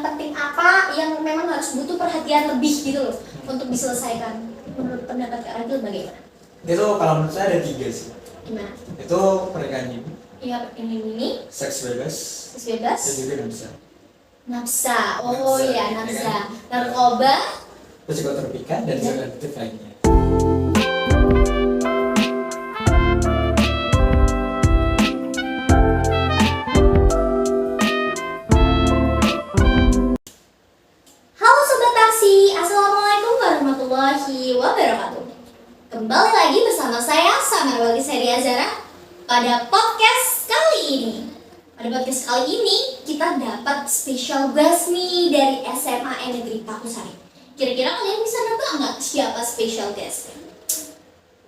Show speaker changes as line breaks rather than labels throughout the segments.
penting apa yang memang harus butuh perhatian lebih gitu loh untuk diselesaikan. Menurut pendapat Kak Ragil bagaimana?
Itu kalau menurut saya ada 3 sih.
Gimana?
Itu pernikahan dini,
Iya, ini
seks bebas,
bebas.
dan juga nafsa.
Nafsa, oh
Nafsa,
iya
ya
nafsa.
kan?
Narkoba.
Psikotropika dan psikoaktif lainnya.
Halo Sobat Taksi, Assalamualaikum warahmatullahi wabarakatuh. Kembali lagi bersama saya Samarwati Seri Azara pada podcast kali ini. Pada podcast kali ini kita dapat special guest nih dari SMA Negeri Pakusari. Kira-kira kalian bisa nebak nggak siapa special guest?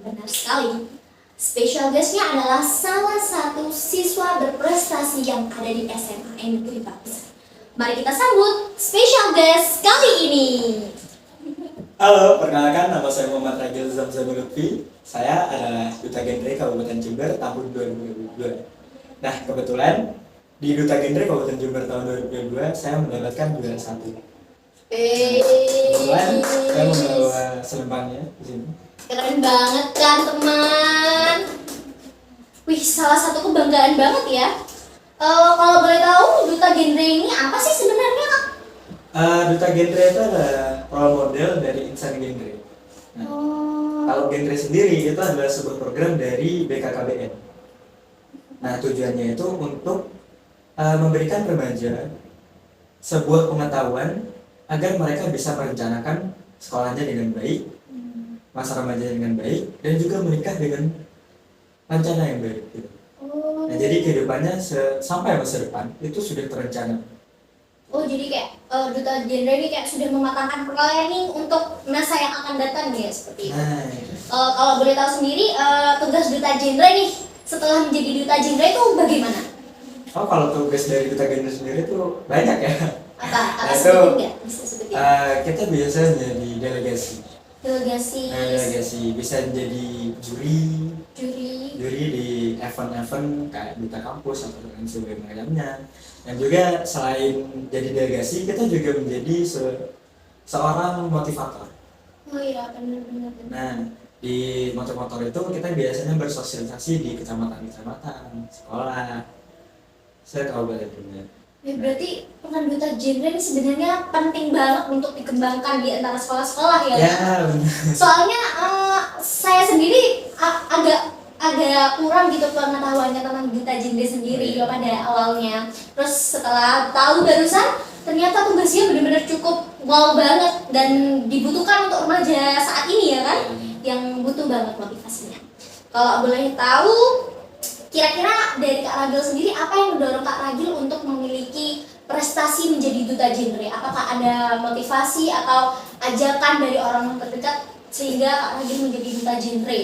Benar sekali. Special guest-nya adalah salah satu siswa berprestasi yang ada di SMA Negeri Pakusari. Mari kita sambut special guest kali ini.
Halo, perkenalkan nama saya Muhammad Ragil Zamzamul Lutfi. Saya adalah Duta Genre Kabupaten Jember tahun 2022. Nah, kebetulan di Duta Genre Kabupaten Jember tahun 2022 saya mendapatkan juara 1. Kebetulan saya membawa selempangnya di sini.
Keren banget kan teman. Wih, salah satu kebanggaan banget ya. Kalau boleh tahu Duta Genre ini apa sih sebenarnya Kak?
Duta Genre itu adalah role model dari insan genre. Nah, kalau genre sendiri itu adalah sebuah program dari BKKBN. Nah, tujuannya itu untuk memberikan remaja sebuah pengetahuan agar mereka bisa merencanakan sekolahnya dengan baik, masa remaja dengan baik, dan juga menikah dengan rencana yang baik. Gitu. Nah, jadi kehidupannya sampai masa depan itu sudah terencana.
Oh, jadi kayak Duta Genre ini kayak sudah mematangkan planning untuk masa yang akan datang ya seperti itu.
Nah,
Kalau boleh tahu sendiri tugas Duta Genre nih setelah menjadi Duta Genre itu bagaimana?
oh kalau tugas dari Duta Genre sendiri itu banyak ya.
Apa
Nah,
sebutin nggak? Bisa sebutin?
Kita biasanya di delegasi.
Delegasi,
Bisa jadi juri
juri.
di event-event kayak Duta Kampus atau lain sebagainya. Dan juga selain jadi delegasi, kita juga menjadi seorang motivator.
Oh iya, benar.
Nah, di motor-motor itu kita biasanya bersosialisasi di kecamatan-kecamatan, sekolah, se-kabupaten juga.
Ya, berarti peran Duta Genre ini sebenarnya penting banget untuk dikembangkan di antara sekolah-sekolah ya.
Ya, benar.
Soalnya saya sendiri agak kurang gitu pengetahuannya tentang Duta Genre sendiri ya pada awalnya. Terus setelah tahu barusan ternyata tugasnya benar-benar cukup wow banget dan dibutuhkan untuk remaja saat ini ya kan, yang butuh banget motivasinya. Kalau boleh tahu, kira-kira dari Kak Ragil sendiri apa yang mendorong Kak Ragil untuk memiliki prestasi menjadi Duta Genre? Apakah ada motivasi atau ajakan dari orang terdekat sehingga Kak Ragil menjadi Duta Genre?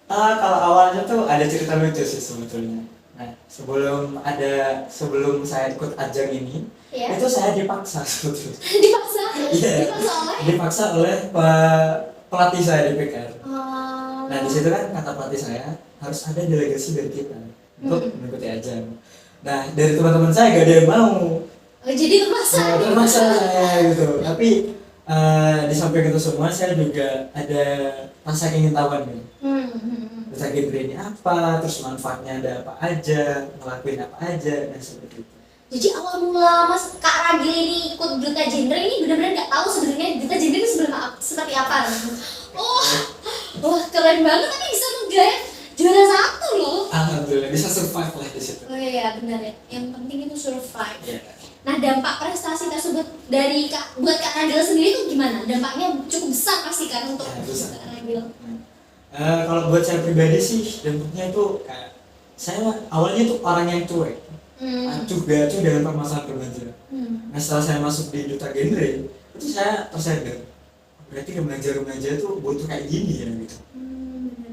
Kalau awalnya tuh ada cerita lucu sih sebetulnya. Nah, sebelum saya ikut ajang ini,
Ya.
itu saya dipaksa sebetulnya.
Dipaksa?
Iya. Dipaksa oleh pelatih saya di PKR. Nah, di situ kan kata pelatih saya harus ada delegasi dari kita untuk mengikuti ajang. Nah, dari teman-teman saya gak ada yang mau.
Jadi terpaksa.
Nah, terpaksa saya gitu. Tapi di samping itu semua saya juga ada rasa keingintahuan gitu. Duta Genre ini apa, terus manfaatnya ada apa aja, ngelakuin apa aja, dan seperti itu.
Jadi awal mula Mas Kak Ragil ini ikut Duta Genre ini benar-benar nggak tahu sebenarnya Duta Genre itu seperti apa. Wah keren banget tapi bisa menggait juara 1 loh.
Alhamdulillah bisa survive lah di situ.
Oh iya benar ya. Yang penting itu survive.
Iya.
Nah dampak prestasi tersebut dari buat Kak Ragil sendiri itu gimana? Dampaknya cukup besar pasti kan untuk
Ya, besar.
Kak Ragil.
Kalau buat saya pribadi sih dampaknya itu kayak saya awalnya tuh orang yang cuek, acuh gacuh dengan permasalahan remaja. Nah setelah saya masuk di Duta Genre itu saya tersadar berarti remaja-remaja itu butuh kayak gini ya gitu.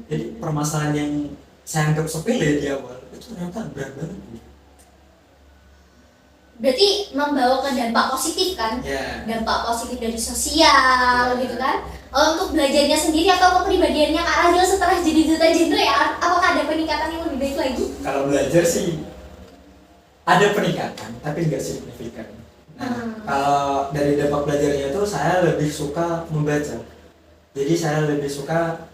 Jadi permasalahan yang saya anggap sepele di awal itu ternyata berat banget.
Berarti membawa ke dampak positif kan?
Ya.
Dampak positif dari sosial gitu kan? Untuk belajarnya sendiri atau kepribadiannya Kak Ragil setelah jadi Duta Genre ya, apakah ada peningkatan yang lebih baik lagi?
Kalau belajar sih ada peningkatan tapi nggak signifikan. Kalau dari dampak belajarnya itu saya lebih suka membaca. Jadi saya lebih suka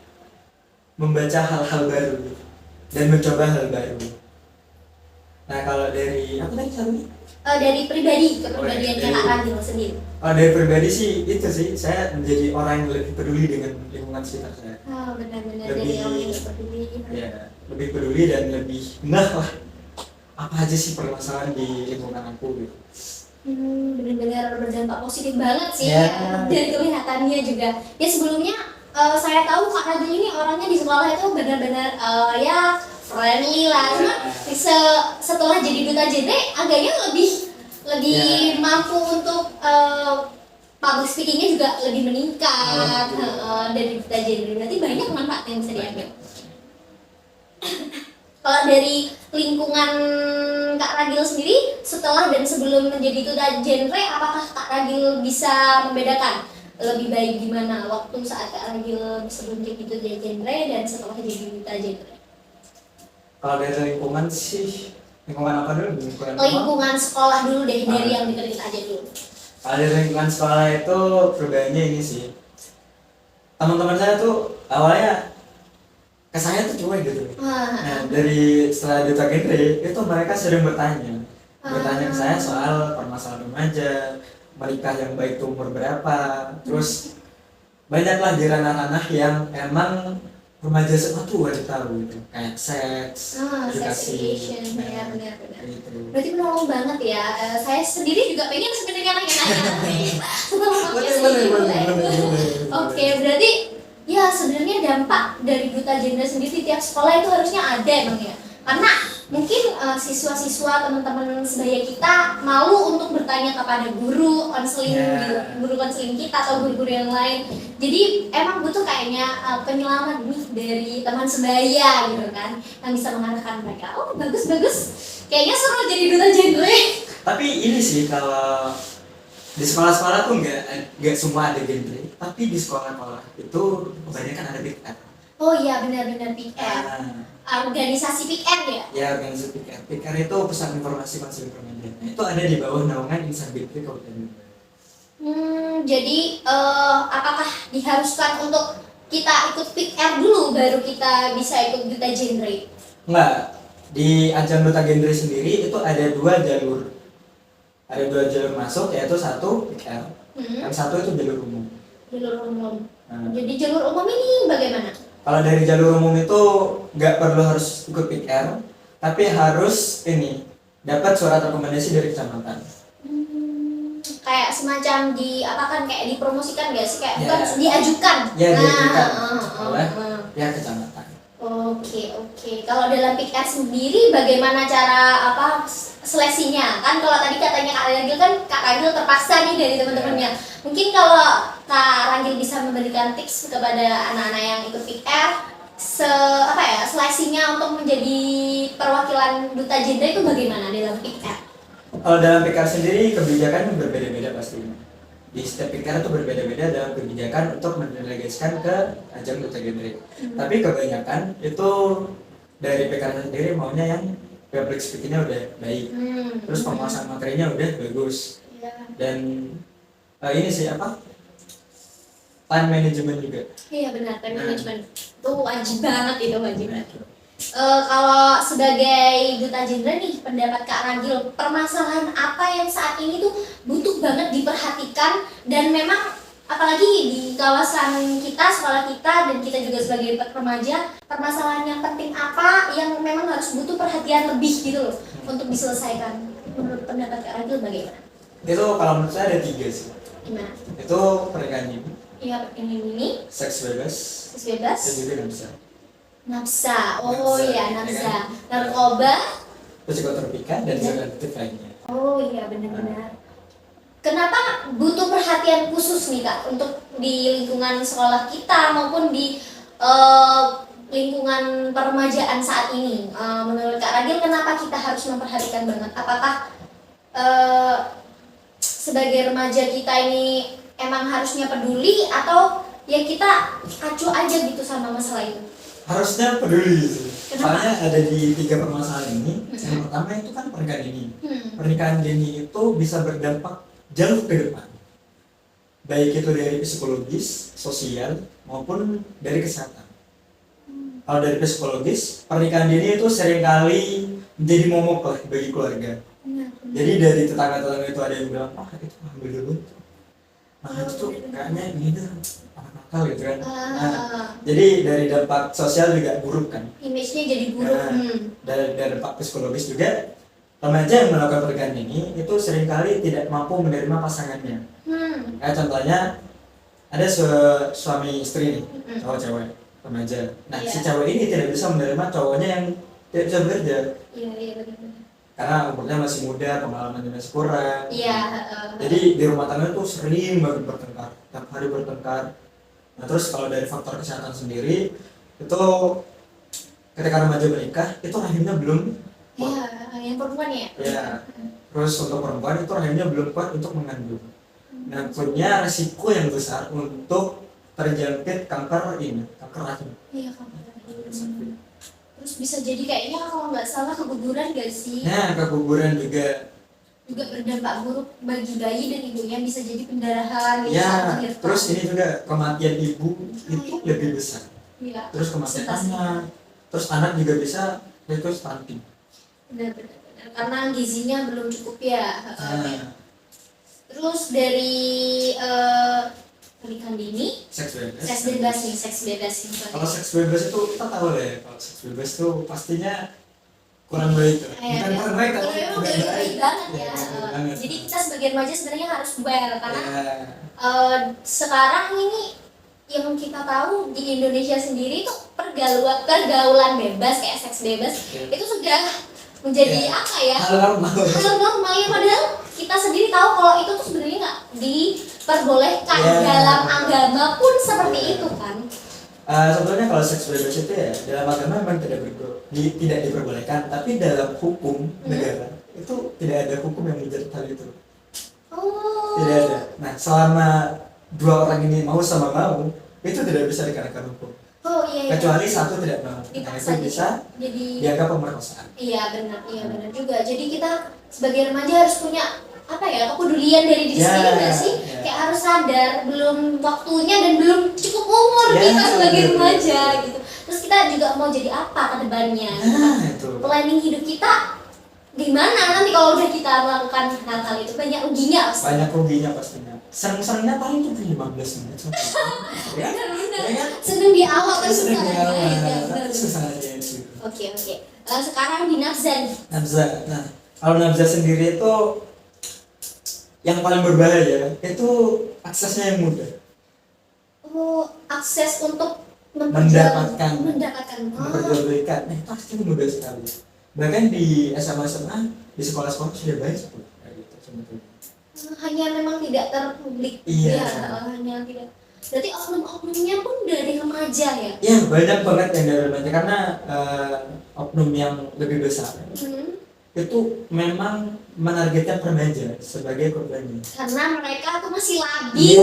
membaca hal-hal baru dan mencoba hal baru. Nah kalau dari apa tadi satunya?
Dari pribadi, kepribadian
dari-
Kak Ragil sendiri.
Oh, dari pribadi sih itu sih, saya menjadi orang yang lebih peduli dengan lingkungan sekitar saya.
Oh, benar-benar
Lebih-
dari orang yang peduli.
Ya, lebih peduli dan lebih ngeh lah apa aja sih permasalahan di lingkungan aku gitu.
Benar-benar berdampak positif banget sih
Ya.
dari kelihatannya juga. Ya sebelumnya saya tahu Kak Ragil ini orangnya di sekolah itu benar-benar ya friendly lah. Cuma setelah jadi duta genre agaknya lebih mampu untuk public speakingnya juga lebih meningkat dari duta genre. Berarti banyak manfaat yang bisa diambil. Kalau dari lingkungan Kak Ragil sendiri setelah dan sebelum menjadi duta genre, apakah Kak Ragil bisa membedakan lebih baik gimana waktu saat Kak Ragil sebelum jadi duta genre dan setelah jadi duta genre?
Kalau dari lingkungan sih, lingkungan apa dulu?
Lingkungan sekolah dulu deh, dari yang dikerit aja dulu.
Kalau dari lingkungan sekolah itu perubahannya ini sih, teman-teman saya tuh awalnya ke saya tuh cuek gitu. Nah dari setelah duta genre itu mereka sering bertanya ke saya soal permasalahan remaja, menikah yang baik tuh umur berapa, terus banyaklah di ranah-ranah yang emang remaja semua tuh wajib tahu gitu, kayak seks, edukasi,
benar.
gitu.
Berarti menolong banget ya. Saya sendiri juga pengen sebenarnya nanya-nanya setelah podcast
Boleh.
ini. Oke, berarti ya sebenarnya dampak dari duta genre sendiri di tiap sekolah itu harusnya ada emang ya. Karena mungkin siswa-siswa teman-teman sebaya kita malu untuk bertanya kepada guru konseling guru konseling kita atau guru-guru yang lain. Jadi emang butuh kayaknya penyelamat nih dari teman sebaya gitu kan, yang bisa mengarahkan mereka. Oh bagus, kayaknya seru jadi duta genre.
Tapi ini sih kalau di sekolah-sekolah tuh nggak semua ada genre, tapi di sekolah-sekolah itu kebanyakan ada PIKR.
Oh iya benar-benar PIKR. Organisasi PIKR ya?
Ya organisasi PIKR. PIKR itu Pusat Informasi Konseling Remaja. Itu ada di bawah naungan Insan Gentry Kabupaten Bogor.
Jadi apakah diharuskan untuk kita ikut PIKR dulu baru kita bisa ikut duta genre?
Enggak. Di ajang duta genre sendiri itu ada dua jalur. Ada dua jalur masuk, yaitu satu PIKR, yang satu itu jalur umum.
Jalur umum. Jadi jalur umum ini bagaimana?
Kalau dari jalur umum itu nggak perlu harus ikut PIKR, tapi harus ini dapat surat rekomendasi dari kecamatan.
Kayak semacam kayak dipromosikan nggak sih, kayak
Ya.
bukan diajukan?
Ya diajukan oleh pihak kecamatan.
Oke. Kalau dalam PIKR sendiri bagaimana cara seleksinya? Kan kalau tadi katanya Kak Ragil terpaksa nih dari teman-temannya. Mungkin kalau Kak Ragil bisa memberikan tips kepada anak-anak yang ikut PIKR, seleksinya untuk menjadi perwakilan duta genre itu bagaimana dalam PIKR?
Kalau dalam PIKR sendiri kebijakan berbeda-beda pastinya. Di setiap PIKR itu berbeda-beda dalam kebijakan untuk mendelegasikan ke ajang duta genre. Tapi kebanyakan itu dari PIKR sendiri maunya yang public speaking-nya udah baik, terus penguasaan materinya udah bagus, dan ini sih time management juga.
Iya benar, time management itu wajib banget Kalau sebagai duta genre nih, pendapat Kak Ragil, permasalahan apa yang saat ini tuh butuh banget diperhatikan, dan memang apalagi di kawasan kita, sekolah kita, dan kita juga sebagai remaja, permasalahan yang penting apa yang memang harus butuh perhatian lebih gitu loh untuk diselesaikan? Menurut pendapat Kak Ragil bagaimana?
Itu kalau menurut saya ada 3 sih.
Gimana?
Itu pernikahan dini,
ini
seks bebas,
bebas,
dan juga nafsa.
nafsa,
Nafsa.
narkoba,
psikotropika dan sedikit lainnya.
Oh iya benar-benar. Kenapa butuh perhatian khusus nih Kak untuk di lingkungan sekolah kita maupun di lingkungan peremajaan saat ini? Menurut Kak Ragil kenapa kita harus memperhatikan banget? Apakah sebagai remaja kita ini emang harusnya peduli, atau ya kita acuh aja gitu sama masalah itu?
Harusnya peduli sih.
Kenapa?
Soalnya ada di 3 permasalahan ini. Yang pertama itu kan pernikahan dini. Pernikahan dini itu bisa berdampak jauh ke depan, baik itu dari psikologis, sosial maupun dari kesehatan. Kalau dari psikologis, pernikahan dini itu seringkali menjadi momok lah bagi keluarga. Jadi dari tetangga-tetangga itu ada yang bilang, itu ambil dulu, itu tuh kayaknya ini tuh nakal gitu kan. Jadi dari dampak sosial juga buruk kan.
Image-nya jadi buruk.
Dari dampak psikologis juga, remaja yang melakukan pernikahan ini itu seringkali tidak mampu menerima pasangannya. Kayak contohnya ada suami istri nih, cowok cewek remaja. Nah, si cewek ini tidak bisa menerima cowoknya yang tidak bisa bekerja.
Iya benar.
Karena umurnya masih muda, pengalamannya masih kurang.
Iya.
Jadi di rumah tangga tuh sering banget bertengkar, tiap hari bertengkar. Nah, terus kalau dari faktor kesehatan sendiri itu ketika remaja menikah itu rahimnya belum
Iya, yang perempuan ya.
ya. Terus untuk perempuan itu rahimnya belum kuat untuk mengandung. Nah, punya resiko yang besar untuk terjangkit kanker rahim.
Iya, kanker rahim. Terus bisa jadi kayaknya kalau nggak salah keguguran nggak sih?
Nah, keguguran juga
berdampak buruk bagi bayi dan ibunya, bisa jadi pendarahan gitu.
Ya, terus ini juga kematian ibu itu lebih besar.
Iya.
Terus kematian anak. Terus anak juga bisa itu stunting.
Benar. Karena gizinya belum cukup ya. Terus dari pernikahan dini, seks bebas.
Kalau seks bebas itu kita tahu lah ya, kalau seks bebas itu pastinya kurang baik. Bukan kurang baik, tapi
udah baik banget ya. Jadi kita sebagai remaja sebenarnya harus aware karena sekarang ini yang kita tahu di Indonesia sendiri itu pergaulan bebas kayak seks bebas itu sudah menjadi apa ya? Hal normal ya, padahal kita sendiri tahu kalau itu tuh sebenarnya nggak diperbolehkan dalam agama pun seperti itu kan.
Sebetulnya kalau seks bebas itu ya dalam agama memang tidak diperbolehkan, tapi dalam hukum negara itu tidak ada hukum yang menjerat hal itu. Tidak ada. Nah, selama dua orang ini mau sama mau, itu tidak bisa dikenakan hukum. Kecuali satu tidak mau. Nah, itu bisa dianggap pemerkosaan. Iya benar
juga. Jadi kita sebagai remaja harus punya kepedulian dari diri sendiri nggak sih? Kayak harus sadar belum waktunya dan belum cukup umur kita sebagai remaja gitu. Terus kita juga mau jadi apa ke depannya? Planning hidup kita gimana nanti kalau udah kita melakukan hal-hal itu? Banyak ruginya
pastinya. Seneng-senengnya paling cuma 15 menit.
Seneng di awal kan susah
aja.
Oke. Sekarang di nafza.
Nah, kalau nafza sendiri itu yang paling berbahaya itu aksesnya yang mudah.
Akses untuk
mendapatkan
memperjualbelikan.
Nah, itu pasti mudah sekali. Bahkan di SMA di sekolah-sekolah sudah banyak kayak gitu sebetulnya.
Hanya memang tidak terpublik. Hanya tidak. Berarti oknum-oknumnya pun dari remaja ya?
Ya, banyak banget yang dari remaja karena oknum yang lebih besar itu memang menargetkan remaja sebagai korbannya.
Karena mereka tuh masih labil.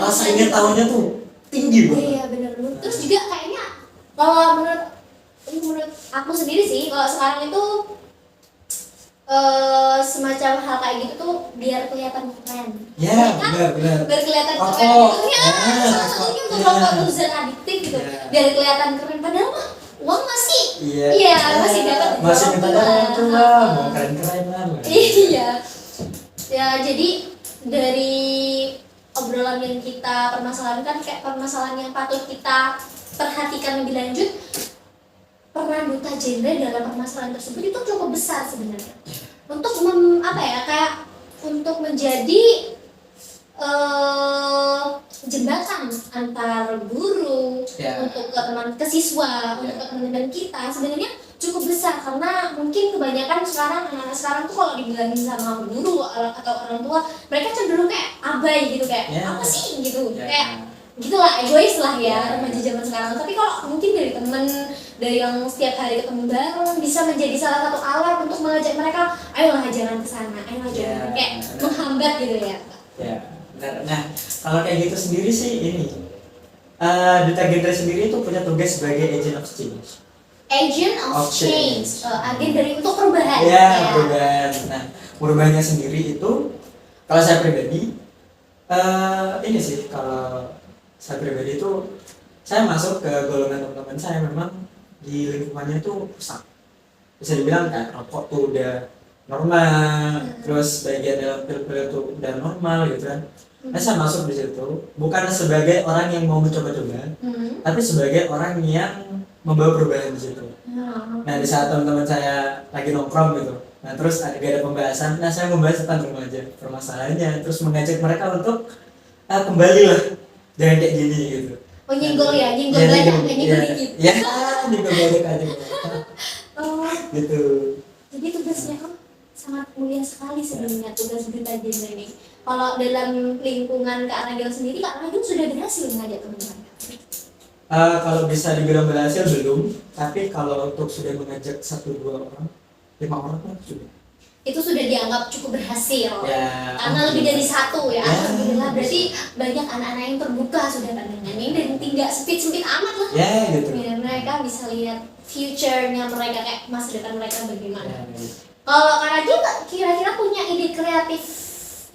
Rasa ingin tahunya tuh tinggi banget.
Iya benar. Terus juga kayaknya kalau menurut aku sendiri sih, kalau sekarang itu semacam hal kayak gitu tuh biar kelihatan keren.
Benar.
Biar kelihatan keren gitu ya. Salah satunya untuk rokok user adiktif gitu. Biar kelihatan keren padahal mah uang masih masih dapat
masih minta orang tua mau keren-keren lah.
Iya. Ya jadi dari obrolan yang kita permasalahkan kayak permasalahan yang patut kita perhatikan lebih lanjut. Peran duta genre dalam permasalahan tersebut itu cukup besar sebenarnya. Untuk untuk menjadi jembatan antar guru untuk ke siswa, untuk ke teman-teman kita sebenarnya cukup besar karena mungkin kebanyakan anak-anak sekarang tuh kalau dibilangin sama guru atau orang tua mereka cenderung kayak abai gitu kayak apa sih gitu kayak gitulah egois lah ya remaja zaman sekarang. Tapi kalau mungkin dari temen dari yang setiap hari ketemu bareng bisa menjadi salah satu alat untuk mengajak mereka ayolah jangan kesana, ayolah jangan kayak menghambat gitu ya.
Nah, kalau kayak gitu sendiri sih ini duta genre sendiri itu punya tugas sebagai agent of change.
Agen dari untuk perubahan.
Perubahan. Nah, perubahannya sendiri itu Kalau saya pribadi, ini sih kalau saya pribadi itu saya masuk ke golongan teman-teman saya memang di lingkungannya itu rusak. Bisa dibilang kayak rokok tuh udah normal, terus bagian dalam pil-pil itu udah normal gitu kan. Nah, saya masuk di situ bukan sebagai orang yang mau mencoba-coba, tapi sebagai orang yang membawa perubahan di situ. Nah, di saat teman-teman saya lagi nongkrong gitu, nah terus ada pembahasan, nah saya membahas tentang remaja, permasalahannya, terus mengajak mereka untuk kembali lah, jangan kayak gini gitu.
Oh, nyenggol ya, nyenggol
Ya,
banyak,
nyenggol,
nyenggol
ya.
dikit.
Ya, nyenggol banyak aja.
Oh,
Gitu.
jadi tugasnya kan sangat mulia sekali sebenarnya tugas Duta Genre ini. Kalau dalam lingkungan Kak Ragil sendiri, Kak Ragil sudah berhasil mengajak teman-teman?
Kalau bisa dibilang berhasil belum, tapi kalau untuk sudah mengajak 1-2 orang, 5 orang kan sudah.
Itu sudah dianggap cukup berhasil.
Ya,
Karena lebih dari satu ya,
Ya.
alhamdulillah. Berarti banyak anak-anak yang terbuka sudah pandangannya dan tinggal sempit-sempit amat lah.
Ya, gitu.
Biar mereka bisa lihat future-nya mereka, kayak masa depan mereka bagaimana.
Ya, gitu.
Kalau Kak Ragil kira-kira punya ide kreatif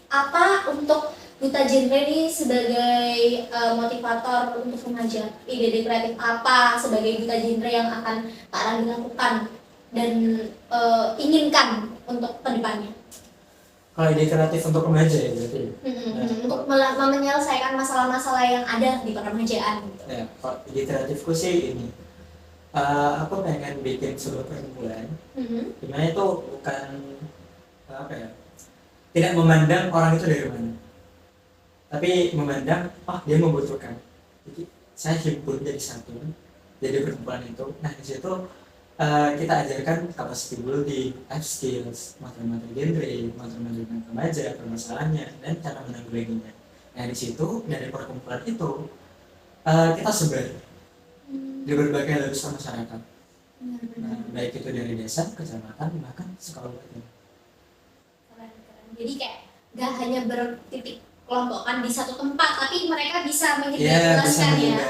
apa untuk Duta Genre ini sebagai motivator untuk remaja? Ide-ide kreatif apa sebagai Duta Genre yang akan Kak Ragil lakukan dan inginkan untuk kedepannya?
Kalau ide kreatif untuk remaja ya berarti.
Untuk menyelesaikan masalah-masalah yang ada di peremajaan.
Ya, kalau ide kreatifku sih ini, aku pengen bikin sebuah perkumpulan, dimana itu bukan apa ya, tidak memandang orang itu dari mana, tapi memandang, dia membutuhkan. Jadi saya himpun jadi satu, jadi perkumpulan itu. Nah di situ kita ajarkan capacity building, life skills, materi-materi genre, materi-materi tentang remaja, permasalahannya, dan cara menanggulanginya. Nah di situ dari perkumpulan itu kita sebar di berbagai lapisan masyarakat. Nah, baik itu dari desa, kecamatan, bahkan sekolah.
Keren. Jadi kayak gak hanya bertitik kelompokan di satu tempat, tapi mereka bisa mengintegrasikan ya,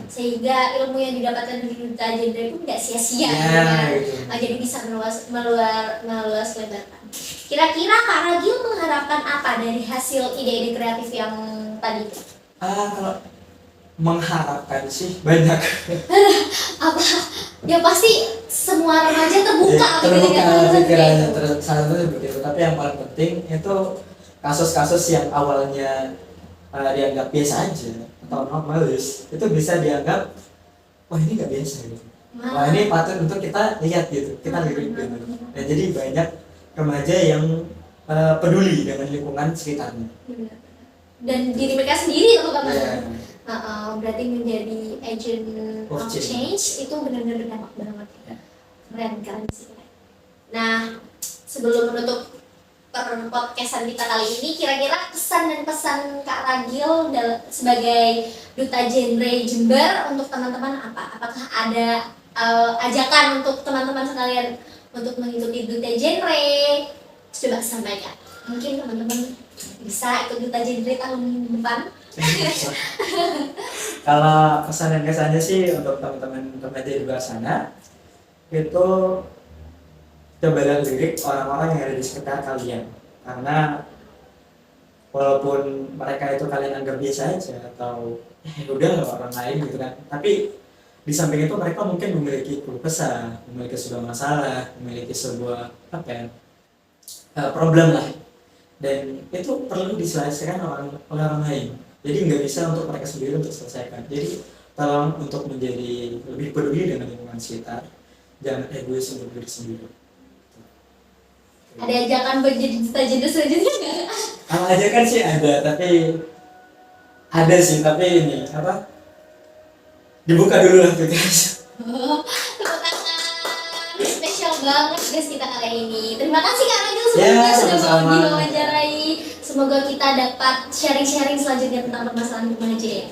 sehingga ilmu yang didapatkan di Duta Genre itu tidak sia-sia,
Gitu.
jadi bisa meluas lebarkan. Kira-kira Kak Ragil mengharapkan apa dari hasil ide-ide kreatif yang tadi?
Kalau mengharapkan sih banyak.
Apa? Ya pasti semua remaja terbuka,
Terbuka pikirannya,
gitu.
salah satu seperti itu. Tapi yang paling penting itu kasus-kasus yang awalnya dianggap biasa aja atau normalis, itu bisa dianggap, wah ini nggak biasa gitu. Wah ini patut untuk kita lihat gitu, kita lirik gitu. Nah, jadi banyak remaja yang peduli dengan lingkungan sekitarnya.
Dan diri mereka sendiri loh Bapak.
Yeah.
Berarti menjadi agent of change itu benar-benar berdampak banget. Keren sih. Nah, sebelum menutup podcastan kita kali ini, kira-kira kesan dan pesan Kak Ragil sebagai Duta Genre Jember untuk teman-teman apa? Apakah ada ajakan untuk teman-teman sekalian untuk mengikuti Duta Genre? Coba sampaikan. Mungkin teman-teman bisa ikut Duta Genre tahun depan.
Kalau pesan dan kesannya sih untuk teman-teman remaja di luar sana, itu cobalah lirik orang-orang yang ada di sekitar kalian, karena walaupun mereka itu kalian anggap biasa aja atau udah orang lain gitu kan, tapi di samping itu mereka mungkin memiliki keluh kesah, memiliki sebuah masalah, memiliki sebuah problem lah, dan itu perlu diselesaikan oleh orang lain. Jadi nggak bisa untuk mereka sendiri untuk selesaikan. Jadi tolong untuk menjadi lebih peduli dengan lingkungan sekitar, jangan egois untuk diri sendiri.
Ada ajakan buat jadi Duta Genre selanjutnya nggak?
Kalau ajakan sih ada sih, tapi ini dibuka dulu lah aplikasi.
Tepuk tangan, spesial banget guys kita kali ini. Terima kasih Kak Ragil sebelumnya sudah mau diwawancarai. Semoga kita dapat sharing-sharing selanjutnya tentang permasalahan remaja ya.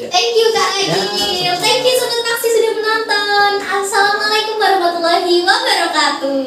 Thank you Kak Ragil, thank you Sobat Taksi sudah menonton. Assalamualaikum warahmatullahi wabarakatuh.